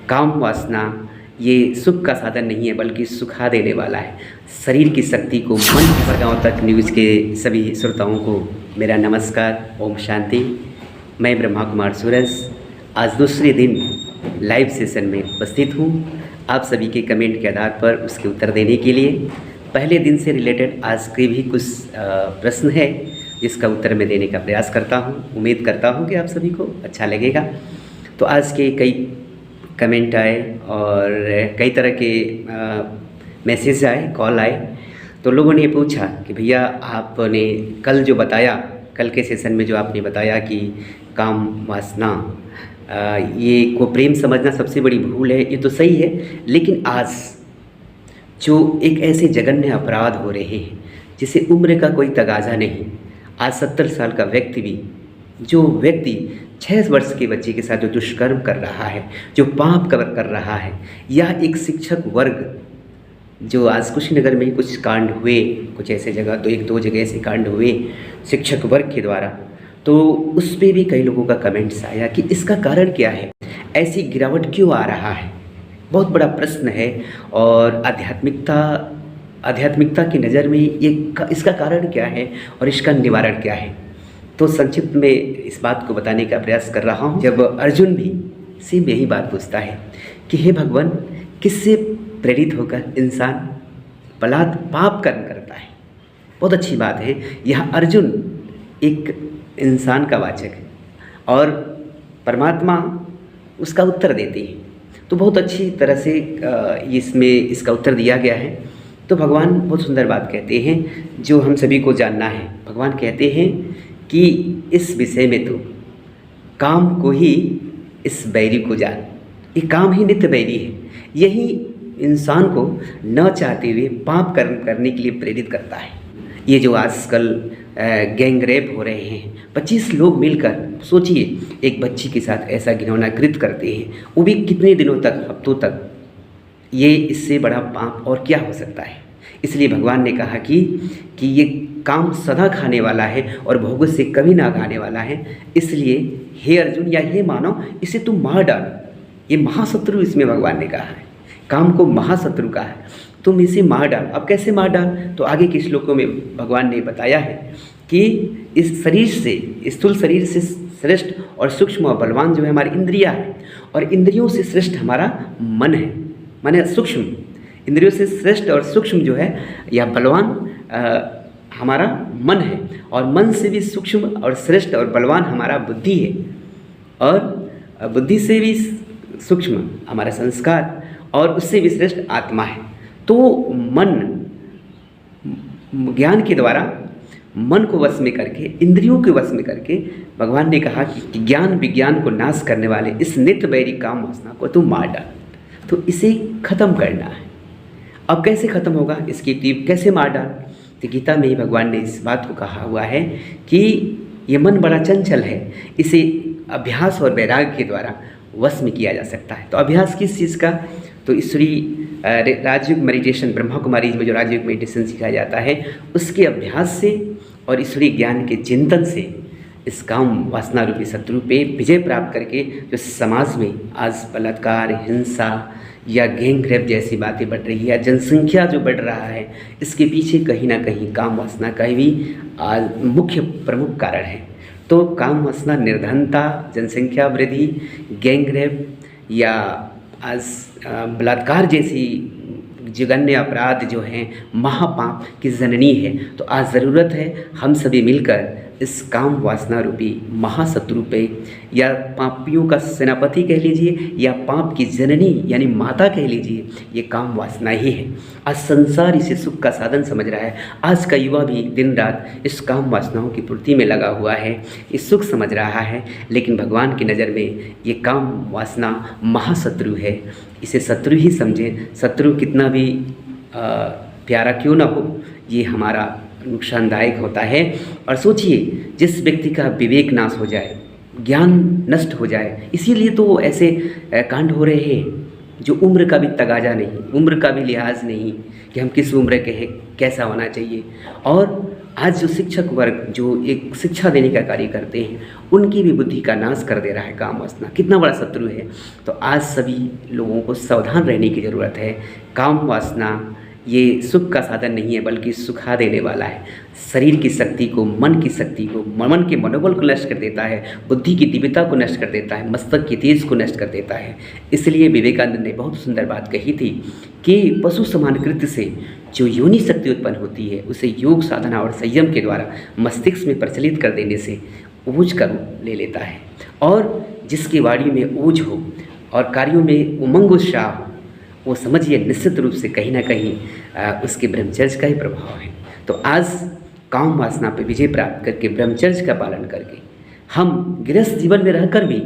काम वासना ये सुख का साधन नहीं है बल्कि सुखा देने वाला है। शरीर की शक्ति को मन की गाँव तक न्यूज़ के सभी श्रोताओं को मेरा नमस्कार, ओम शांति। मैं ब्रह्मा कुमार सूरज आज दूसरे दिन लाइव सेशन में उपस्थित हूँ। आप सभी के कमेंट के आधार पर उसके उत्तर देने के लिए पहले दिन से रिलेटेड आज के भी कुछ प्रश्न है जिसका उत्तर मैं देने का प्रयास करता हूँ। उम्मीद करता हूँ कि आप सभी को अच्छा लगेगा। तो आज के कई कमेंट आए और कई तरह के मैसेज आए, कॉल आए। तो लोगों ने पूछा कि भैया आपने कल जो बताया, कल के सेशन में जो आपने बताया कि काम वासना ये को प्रेम समझना सबसे बड़ी भूल है, ये तो सही है। लेकिन आज जो एक ऐसे जघन्य अपराध हो रहे हैं जिसे उम्र का कोई तगाजा नहीं, आज 70 साल का व्यक्ति भी, जो व्यक्ति 6 वर्ष के बच्चे के साथ जो दुष्कर्म कर रहा है, जो पाप कर रहा है, या एक शिक्षक वर्ग जो आज कुशीनगर में कुछ कांड हुए, कुछ ऐसे जगह एक दो जगह ऐसे कांड हुए शिक्षक वर्ग के द्वारा, तो उस पर भी कई लोगों का कमेंट्स आया कि इसका कारण क्या है, ऐसी गिरावट क्यों आ रहा है। बहुत बड़ा प्रश्न है और आध्यात्मिकता की नज़र में इसका कारण क्या है और इसका निवारण क्या है। तो संक्षिप्त में इस बात को बताने का प्रयास कर रहा हूँ। जब अर्जुन भी सेम यही बात पूछता है कि हे भगवान, किससे प्रेरित होकर इंसान पाप कर्म करता है। बहुत अच्छी बात है, यह अर्जुन एक इंसान का वाचक है और परमात्मा उसका उत्तर देते हैं। तो बहुत अच्छी तरह से इसमें इसका उत्तर दिया गया है। तो भगवान बहुत सुंदर बात कहते हैं जो हम सभी को जानना है। भगवान कहते हैं कि इस विषय में तो काम को ही इस बैरी को जान। ये काम ही नित्य बैरी है, यही इंसान को न चाहते हुए पाप कर्म करने के लिए प्रेरित करता है। ये जो आजकल गैंग रेप हो रहे हैं, 25 लोग मिलकर, सोचिए एक बच्ची के साथ ऐसा घिनौना कृत्य करते हैं, वो भी कितने दिनों तक, हफ्तों तक। ये इससे बड़ा पाप और क्या हो सकता है। इसलिए भगवान ने कहा कि ये काम सदा खाने वाला है और भोग से कभी ना खाने वाला है। इसलिए हे अर्जुन या हे मानव, इसे तुम मार डाल। ये महाशत्रु, इसमें भगवान ने कहा है, काम को महाशत्रु कहा है, तुम इसे मार डाल। अब कैसे मार डाल, तो आगे के श्लोकों में भगवान ने बताया है कि इस शरीर से, स्थूल शरीर से श्रेष्ठ और सूक्ष्म और बलवान जो है हमारी इंद्रियां है, और इंद्रियों से श्रेष्ठ हमारा मन है। माने सूक्ष्म, इंद्रियों से श्रेष्ठ और सूक्ष्म जो है या बलवान हमारा मन है, और मन से भी सूक्ष्म और श्रेष्ठ और बलवान हमारा बुद्धि है, और बुद्धि से भी सूक्ष्म हमारा संस्कार, और उससे भी श्रेष्ठ आत्मा है। तो मन, ज्ञान के द्वारा मन को वश में करके, इंद्रियों के वश में करके, भगवान ने कहा कि ज्ञान विज्ञान को नाश करने वाले इस नित्य बैरी काम वासना को तुम मार डाल। तो इसे ख़त्म करना है। अब कैसे ख़त्म होगा, इसकी टीप कैसे मार डाल। तो गीता में ही भगवान ने इस बात को कहा हुआ है कि ये मन बड़ा चंचल है, इसे अभ्यास और वैराग्य के द्वारा वश में किया जा सकता है। तो अभ्यास किस चीज़ का, तो ईश्वरी राजयोग मेडिटेशन, ब्रह्मा कुमारी में जो राजयोग मेडिटेशन सिखाया जाता है, उसके अभ्यास से और ईश्वरीय ज्ञान के चिंतन से इस काम वासना रूपी शत्रु पे विजय प्राप्त करके जो समाज में आज बलात्कार, हिंसा या गैंग रेप जैसी बातें बढ़ रही है, जनसंख्या जो बढ़ रहा है, इसके पीछे कहीं ना कहीं काम वासना का भी आज मुख्य प्रमुख कारण है। तो काम वासना, निर्धनता, जनसंख्या वृद्धि, गैंग रेप या आज बलात्कार जैसी जघन्य अपराध जो हैं महापाप की जननी है। तो आज ज़रूरत है हम सभी मिलकर इस काम वासना रूपी महाशत्रु पे, या पापियों का सेनापति कह लीजिए या पाप की जननी यानी माता कह लीजिए, ये काम वासना ही है। आज संसार इसे सुख का साधन समझ रहा है। आज का युवा भी दिन रात इस काम वासनाओं की पूर्ति में लगा हुआ है, इस सुख समझ रहा है। लेकिन भगवान की नज़र में ये काम वासना महाशत्रु है, इसे शत्रु ही समझें। शत्रु कितना भी प्यारा क्यों ना हो, ये हमारा नुकसानदायक होता है। और सोचिए, जिस व्यक्ति का विवेक नाश हो जाए, ज्ञान नष्ट हो जाए, इसीलिए तो ऐसे कांड हो रहे हैं। जो उम्र का भी तगाजा नहीं, उम्र का भी लिहाज नहीं कि हम किस उम्र के हैं, कैसा होना चाहिए। और आज जो शिक्षक वर्ग जो एक शिक्षा देने का कार्य करते हैं, उनकी भी बुद्धि का नाश कर दे रहा है काम वासना। कितना बड़ा शत्रु है। तो आज सभी लोगों को सावधान रहने की ज़रूरत है। काम वासना ये सुख का साधन नहीं है, बल्कि सुखा देने वाला है। शरीर की शक्ति को, मन की शक्ति को, मन के मनोबल को नष्ट कर देता है, बुद्धि की दिव्यता को नष्ट कर देता है, मस्तक की तेज को नष्ट कर देता है। इसलिए विवेकानंद ने बहुत सुंदर बात कही थी कि पशु समान कृत्य से जो योनि शक्ति उत्पन्न होती है, उसे योग साधना और संयम के द्वारा मस्तिष्क में प्रचलित कर देने से ओज का रूप ले लेता है। और जिसकी वाणी में ओज हो और कार्यों में उमंग उत्साह हो, वो समझिए निश्चित रूप से कहीं ना कहीं उसके ब्रह्मचर्य का ही प्रभाव है। तो आज काम वासना पर विजय प्राप्त करके, ब्रह्मचर्य का पालन करके, हम गृहस्थ जीवन में रहकर भी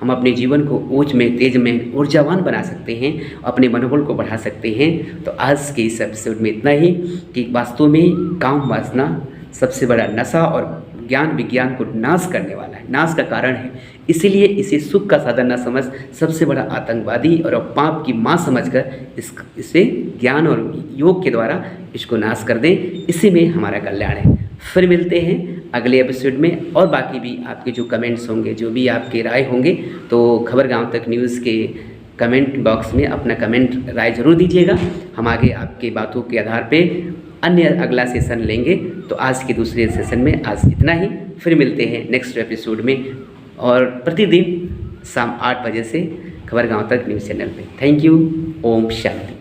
हम अपने जीवन को ओज में, तेज में, ऊर्जावान बना सकते हैं, अपने मनोबल को बढ़ा सकते हैं। तो आज के इस एपिसोड में इतना ही कि वास्तव में काम वासना सबसे बड़ा नशा और ज्ञान विज्ञान को नाश करने वाला है, नाश का कारण है। इसीलिए इसे सुख का साधन न समझ सबसे बड़ा आतंकवादी और पाप की माँ समझकर इसे ज्ञान और योग के द्वारा इसको नाश कर दें। इसी में हमारा कल्याण है। फिर मिलते हैं अगले एपिसोड में। और बाकी भी आपके जो कमेंट्स होंगे, जो भी आपके राय होंगे, तो खबर गांव तक न्यूज़ के कमेंट बॉक्स में अपना कमेंट राय ज़रूर दीजिएगा। हम आगे आपके बातों के आधार पे अन्य अगला सेशन लेंगे। तो आज के दूसरे सेशन में आज इतना ही। फिर मिलते हैं नेक्स्ट एपिसोड में, और प्रतिदिन शाम 8 बजे से खबर गांव तक न्यूज़ चैनल पे। Thank you. ओम शांति।